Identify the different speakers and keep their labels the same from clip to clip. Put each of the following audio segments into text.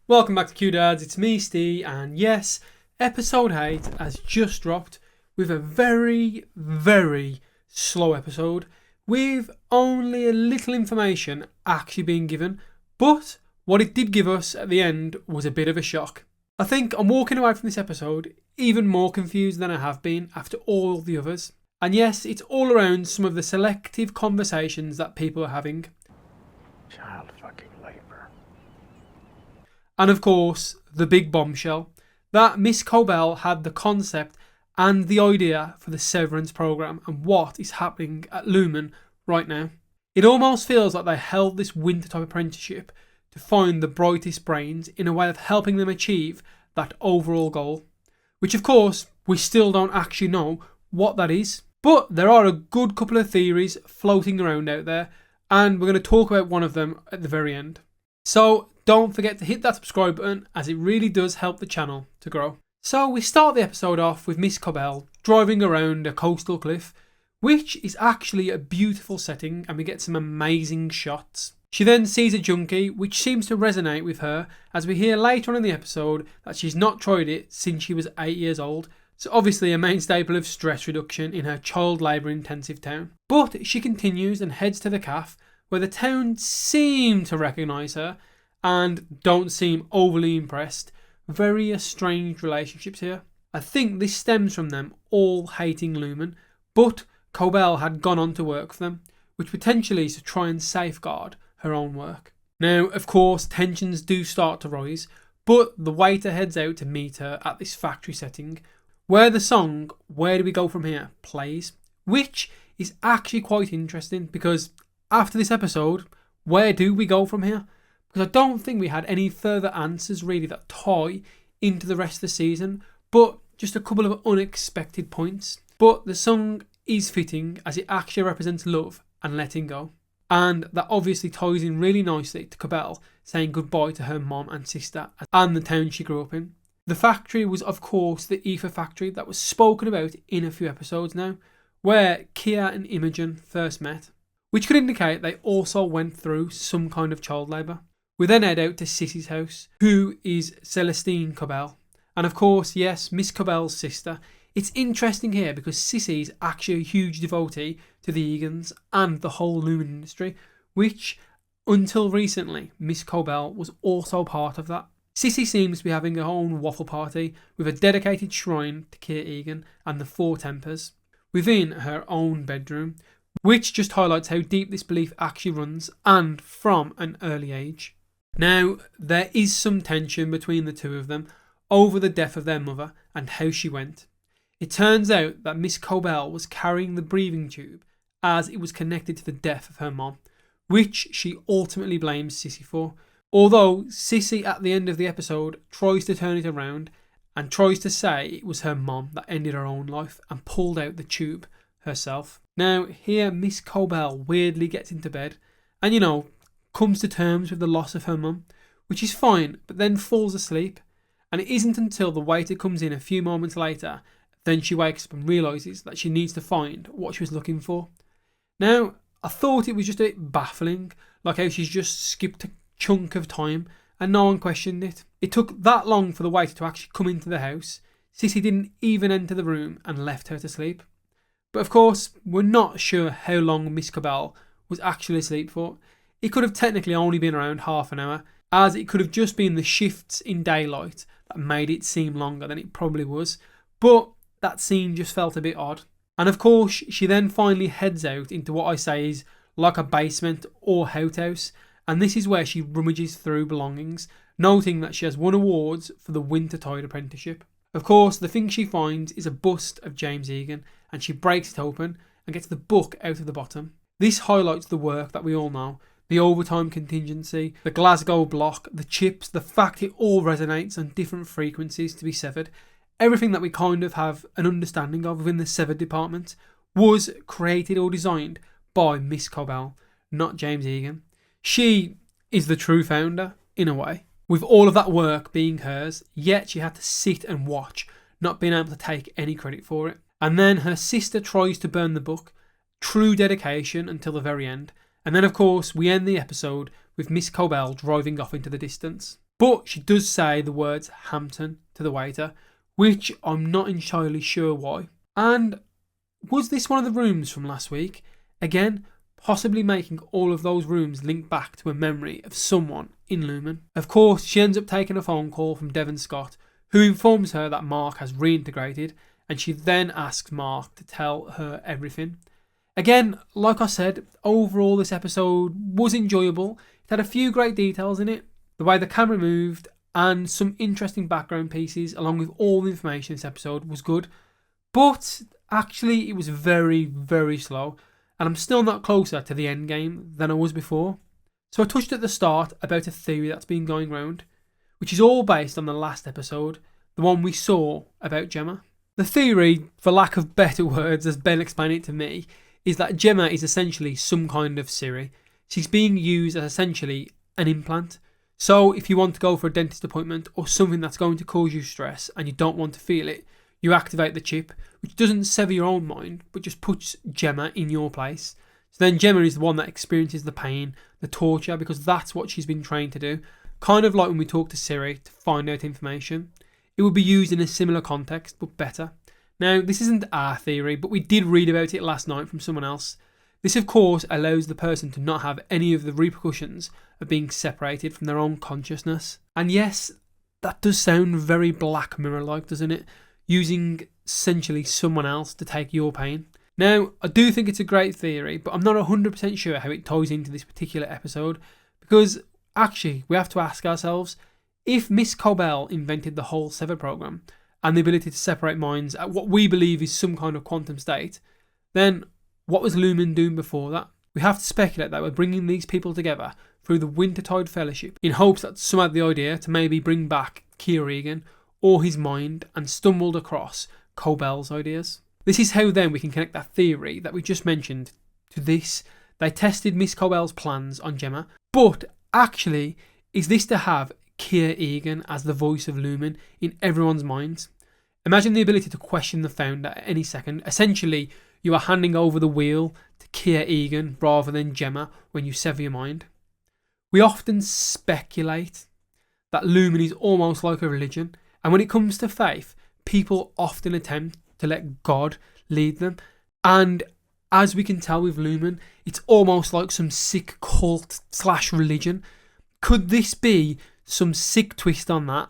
Speaker 1: Welcome back to Q Dads, it's me, Ste, and yes, episode 8 has just dropped with a very, very slow episode, with only a little information actually being given, but what it did give us at the end was a bit of a shock. I think I'm walking away from this episode even more confused than I have been after all the others. And yes, it's all around some of the selective conversations that people are having.
Speaker 2: Child fucking labor.
Speaker 1: And of course, the big bombshell that Miss Cobell had the concept and the idea for the Severance program and what is happening at Lumon right now. It almost feels like they held this winter type apprenticeship to find the brightest brains in a way of helping them achieve that overall goal. Which of course, we still don't actually know what that is. But there are a good couple of theories floating around out there, and we're going to talk about one of them at the very end. So don't forget to hit that subscribe button, as it really does help the channel to grow. So we start the episode off with Miss Cobell driving around a coastal cliff, which is actually a beautiful setting, and we get some amazing shots. She then sees a junkie, which seems to resonate with her, as we hear later on in the episode that she's not tried it since she was 8 years old. So obviously a main staple of stress reduction in her child labour intensive town. But she continues and heads to the cafe, where the town seem to recognise her and don't seem overly impressed. Very estranged relationships here. I think this stems from them all hating Lumon, but Cobell had gone on to work for them, which potentially is to try and safeguard her own work. Now, of course, tensions do start to rise, but the waiter heads out to meet her at this factory setting, where the song Where Do We Go From Here plays, which is actually quite interesting because after this episode, where do we go from here? Because I don't think we had any further answers really that tie into the rest of the season, but just a couple of unexpected points. But the song is fitting as it actually represents love and letting go. And that obviously ties in really nicely to Cobell saying goodbye to her mom and sister and the town she grew up in. The factory was of course the ether factory that was spoken about in a few episodes now, where Kia and Imogen first met, which could indicate they also went through some kind of child labour. We then head out to Sissy's house, who is Celestine Cobell, and of course, yes, Miss Cobell's sister. It's interesting here because Sissy is actually a huge devotee to the Egans and the whole Lumon industry, which until recently Miss Cobell was also part of that. Sissy seems to be having her own waffle party with a dedicated shrine to Kia Egan and the Four Tempers within her own bedroom, which just highlights how deep this belief actually runs and from an early age. Now, there is some tension between the two of them over the death of their mother and how she went. It turns out that Miss Cobell was carrying the breathing tube as it was connected to the death of her mom, which she ultimately blames Sissy for. Although Sissy at the end of the episode tries to turn it around and tries to say it was her mom that ended her own life and pulled out the tube herself. Now here Miss Cobell weirdly gets into bed and comes to terms with the loss of her mum, which is fine, but then falls asleep, and it isn't until the waiter comes in a few moments later then she wakes up and realises that she needs to find what she was looking for. Now I thought it was just a bit baffling, like how she's just skipped a chunk of time and no one questioned it. It took that long for the waiter to actually come into the house. Sissy didn't even enter the room and left her to sleep. But of course, we're not sure how long Miss Cobell was actually asleep for. It could have technically only been around half an hour, as it could have just been the shifts in daylight that made it seem longer than it probably was. But that scene just felt a bit odd. And of course, she then finally heads out into what I say is like a basement or outhouse, and this is where she rummages through belongings, noting that she has won awards for the Wintertide apprenticeship. Of course, the thing she finds is a bust of James Egan, and she breaks it open and gets the book out of the bottom. This highlights the work that we all know, the overtime contingency, the Glasgow block, the chips, the fact it all resonates on different frequencies to be severed. Everything that we kind of have an understanding of within the severed department was created or designed by Miss Cobell, not James Egan. She is the true founder, in a way, with all of that work being hers, yet she had to sit and watch, not being able to take any credit for it. And then her sister tries to burn the book, true dedication until the very end. And then of course we end the episode with Miss Cobell driving off into the distance. But she does say the words Hampton to the waiter, which I'm not entirely sure why. And was this one of the rooms from last week? Again, possibly making all of those rooms link back to a memory of someone in Lumon. Of course, she ends up taking a phone call from Devon Scott, who informs her that Mark has reintegrated, and she then asks Mark to tell her everything. Again, like I said, overall this episode was enjoyable. It had a few great details in it, the way the camera moved, and some interesting background pieces, along with all the information in this episode, was good. But actually, it was very, very slow, and I'm still not closer to the end game than I was before. So I touched at the start about a theory that's been going round, which is all based on the last episode, the one we saw about Gemma. The theory, for lack of better words, as Ben explained it to me, is that Gemma is essentially some kind of Siri. She's being used as essentially an implant. So if you want to go for a dentist appointment or something that's going to cause you stress and you don't want to feel it, you activate the chip, which doesn't sever your own mind, but just puts Gemma in your place. So then Gemma is the one that experiences the pain, the torture, because that's what she's been trained to do. Kind of like when we talk to Siri to find out information. It would be used in a similar context, but better. Now, this isn't our theory, but we did read about it last night from someone else. This, of course, allows the person to not have any of the repercussions of being separated from their own consciousness. And yes, that does sound very Black Mirror-like, doesn't it? Using essentially someone else to take your pain. Now, I do think it's a great theory, but I'm not 100% sure how it ties into this particular episode, because actually, we have to ask ourselves, if Miss Cobell invented the whole Sever program, and the ability to separate minds at what we believe is some kind of quantum state, then what was Lumon doing before that? We have to speculate that we're bringing these people together through the Wintertide Fellowship in hopes that some had the idea to maybe bring back Egan or his mind and stumbled across Cobell's ideas. This is how then we can connect that theory that we just mentioned to this. They tested Miss Cobell's plans on Gemma, but actually, is this to have Egan as the voice of Lumon in everyone's minds? Imagine the ability to question the founder at any second. Essentially, you are handing over the wheel to Egan rather than Gemma when you sever your mind. We often speculate that Lumon is almost like a religion, and when it comes to faith, people often attempt to let God lead them. And as we can tell with Lumon, it's almost like some sick cult / religion. Could this be some sick twist on that?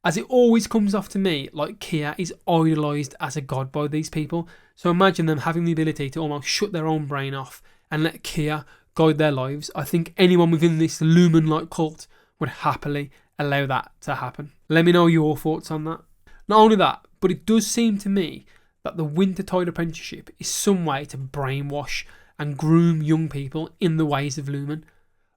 Speaker 1: As it always comes off to me like Kia is idolised as a god by these people. So imagine them having the ability to almost shut their own brain off and let Kia guide their lives. I think anyone within this Lumon-like cult would happily allow that to happen. Let me know your thoughts on that. Not only that, but it does seem to me that the Wintertide Apprenticeship is some way to brainwash and groom young people in the ways of Lumon.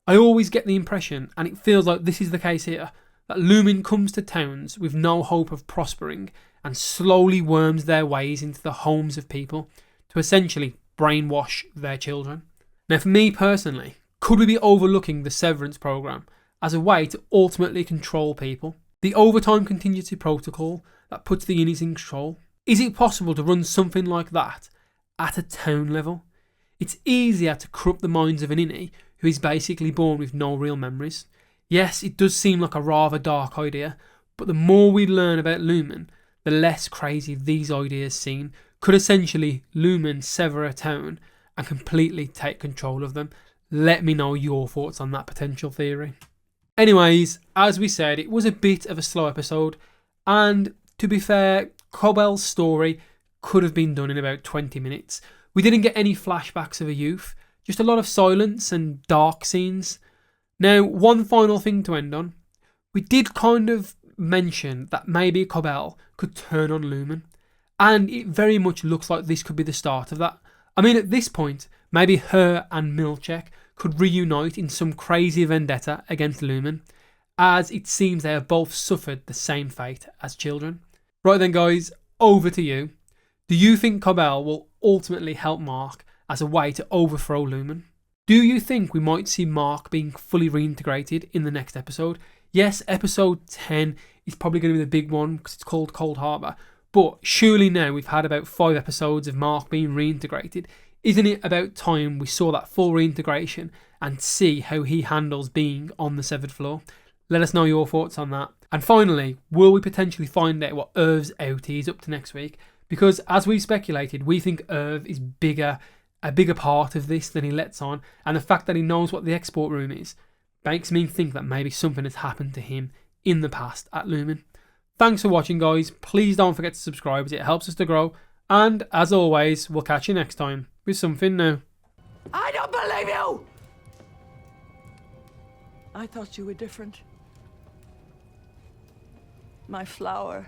Speaker 1: I always get the impression, and it feels like this is the case here, that Lumon comes to towns with no hope of prospering and slowly worms their ways into the homes of people to essentially brainwash their children. Now, for me personally, could we be overlooking the Severance program as a way to ultimately control people? The overtime contingency protocol that puts the innies in control? Is it possible to run something like that at a town level? It's easier to corrupt the minds of an innie who is basically born with no real memories. Yes, it does seem like a rather dark idea, but the more we learn about Lumon, the less crazy these ideas seem. Could essentially Lumon sever a town and completely take control of them? Let me know your thoughts on that potential theory. Anyways, as we said, it was a bit of a slow episode, and to be fair, Cobell's story could have been done in about 20 minutes. We didn't get any flashbacks of her youth, just a lot of silence and dark scenes. Now, one final thing to end on. We did kind of mention that maybe Cobell could turn on Lumon, and it very much looks like this could be the start of that. I mean, at this point, maybe her and Milchek could reunite in some crazy vendetta against Lumon, as it seems they have both suffered the same fate as children. Right then, guys, over to you. Do you think Cobell will ultimately help Mark as a way to overthrow Lumon? Do you think we might see Mark being fully reintegrated in the next episode? Yes, episode 10 is probably going to be the big one because it's called Cold Harbour, but surely now we've had about 5 episodes of Mark being reintegrated. Isn't it about time we saw that full reintegration and see how he handles being on the severed floor? Let us know your thoughts on that. And finally, will we potentially find out what Irv's outie is up to next week? Because as we've speculated, we think Irv is a bigger part of this than he lets on, and the fact that he knows what the export room is makes me think that maybe something has happened to him in the past at Lumon. Thanks for watching, guys. Please don't forget to subscribe, as it helps us to grow. And as always, we'll catch you next time with something new.
Speaker 3: I don't believe you! I thought you were different. My flower.